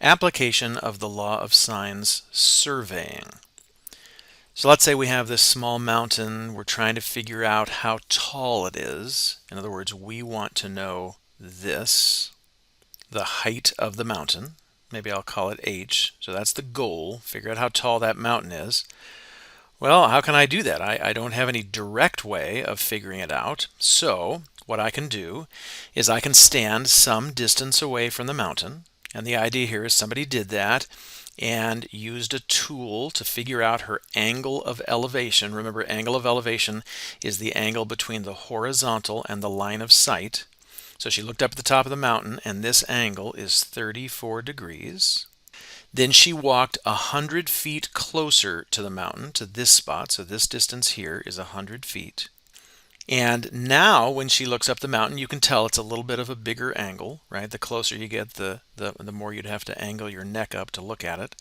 Application of the law of sines surveying. So let's say we have this small mountain. We're trying to figure out how tall it is. In other words, we want to know this, the height of the mountain. Maybe I'll call it h. So that's the goal. Figure out how tall that mountain is. Well, how can I do that? I don't have any direct way of figuring it out. So what I can do is I can stand some distance away from the mountain. And the idea here is somebody did that and used a tool to figure out her angle of elevation. Remember, angle of elevation is the angle between the horizontal and the line of sight. So she looked up at the top of the mountain, and this angle is 34 degrees. Then she walked 100 feet closer to the mountain, to this spot. So this distance here is 100 feet. And now when she looks up the mountain, you can tell it's a little bit of a bigger angle, right? The closer you get, the more you'd have to angle your neck up to look at it.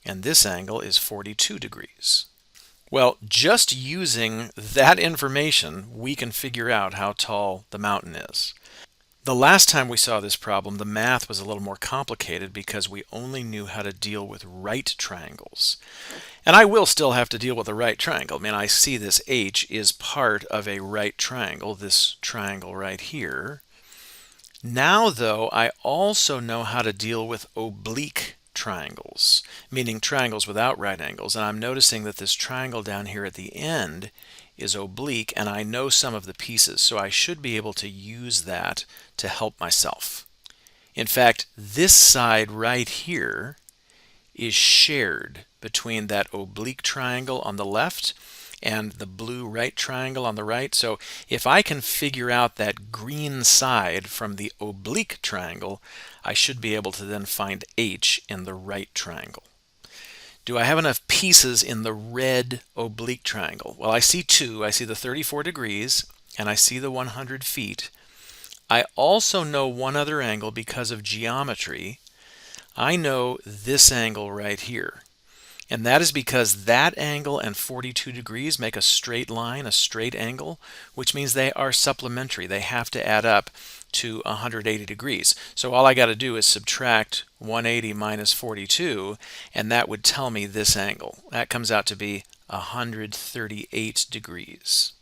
And this angle is 42 degrees. Well, just using that information, we can figure out how tall the mountain is. The last time we saw this problem, the math was a little more complicated because we only knew how to deal with right triangles. And I will still have to deal with a right triangle. I mean, I see this H is part of a right triangle, this triangle right here. Now, though, I also know how to deal with oblique triangles, meaning triangles without right angles. And I'm noticing that this triangle down here at the end is oblique, and I know some of the pieces, so I should be able to use that to help myself. In fact, this side right here is shared between that oblique triangle on the left and the blue right triangle on the right. So if I can figure out that green side from the oblique triangle, I should be able to then find h in the right triangle. Do I have enough pieces in the red oblique triangle? Well, I see two. I see the 34 degrees and I see the 100 feet. I also know one other angle because of geometry. I know this angle right here. And that is because that angle and 42 degrees make a straight line, a straight angle, which means they are supplementary. They have to add up to 180 degrees. So all I got to do is subtract 180 minus 42, and that would tell me this angle. That comes out to be 138 degrees.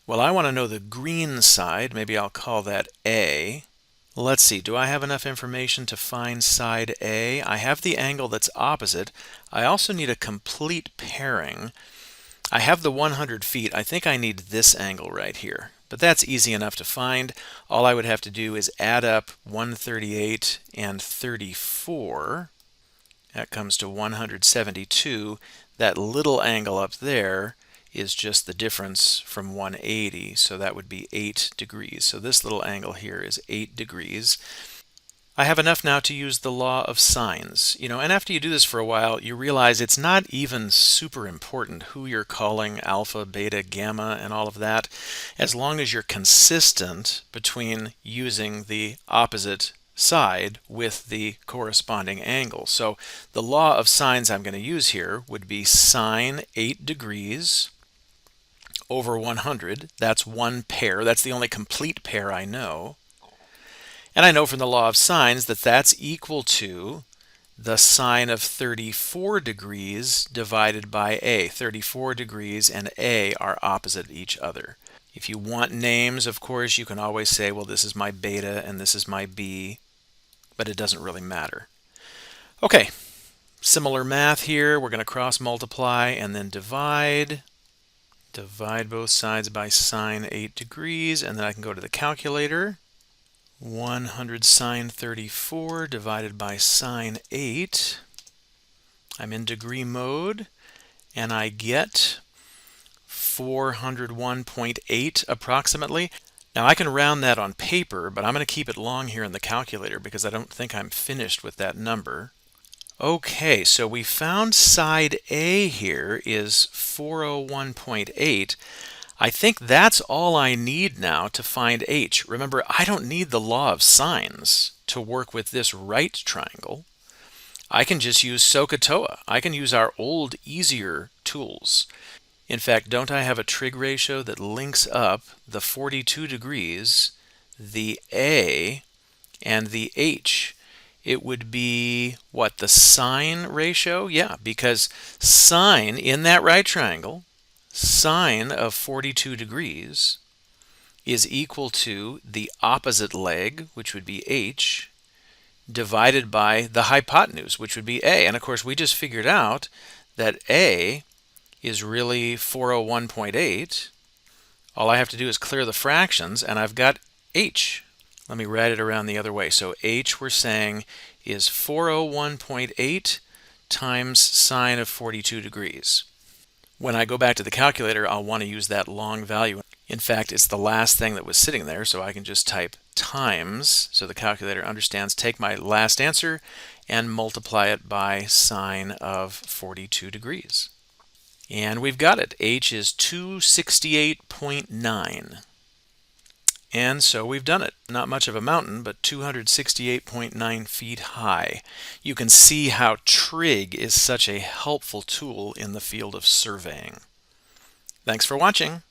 Well, I want to know the green side. Maybe I'll call that A. Let's see, do I have enough information to find side A? I have the angle that's opposite. I also need a complete pairing. I have the 100 feet. I think I need this angle right here. But that's easy enough to find. All I would have to do is add up 138 and 34. That comes to 172. That little angle up there is just the difference from 180, so that would be 8 degrees. So this little angle here is 8 degrees. I have enough now to use the law of sines. And after you do this for a while, you realize it's not even super important who you're calling alpha, beta, gamma, and all of that, as long as you're consistent between using the opposite side with the corresponding angle. So the law of sines I'm going to use here would be sine 8 degrees over 100. That's one pair. That's the only complete pair I know. And I know from the law of sines that that's equal to the sine of 34 degrees divided by A. 34 degrees and A are opposite each other. If you want names, of course, you can always say, well, this is my beta and this is my B, but it doesn't really matter. Okay, similar math here. We're going to cross multiply and then divide. Divide both sides by sine 8 degrees, and then I can go to the calculator. 100 sine 34 divided by sine 8. I'm in degree mode, and I get 401.8 approximately. Now I can round that on paper, but I'm going to keep it long here in the calculator because I don't think I'm finished with that number. Okay, so we found side A here is 401.8. I think that's all I need now to find h. Remember, I don't need the law of sines to work with this right triangle. I can just use SOHCAHTOA. I can use our old, easier tools. In fact, don't I have a trig ratio that links up the 42 degrees, the A, and the h? it would be what, the sine ratio? Yeah, because sine in that right triangle, sine of 42 degrees is equal to the opposite leg, which would be h, divided by the hypotenuse, which would be a. And of course, we just figured out that a is really 401.8. All I have to do is clear the fractions, and I've got h. Let me write it around the other way. So h, we're saying, is 401.8 times sine of 42 degrees. When I go back to the calculator, I'll want to use that long value. In fact, it's the last thing that was sitting there, so I can just type times, so the calculator understands, take my last answer and multiply it by sine of 42 degrees. And we've got it. H is 268.9. And so we've done it. Not much of a mountain, but 268.9 feet high. You can see how trig is such a helpful tool in the field of surveying. Thanks for watching.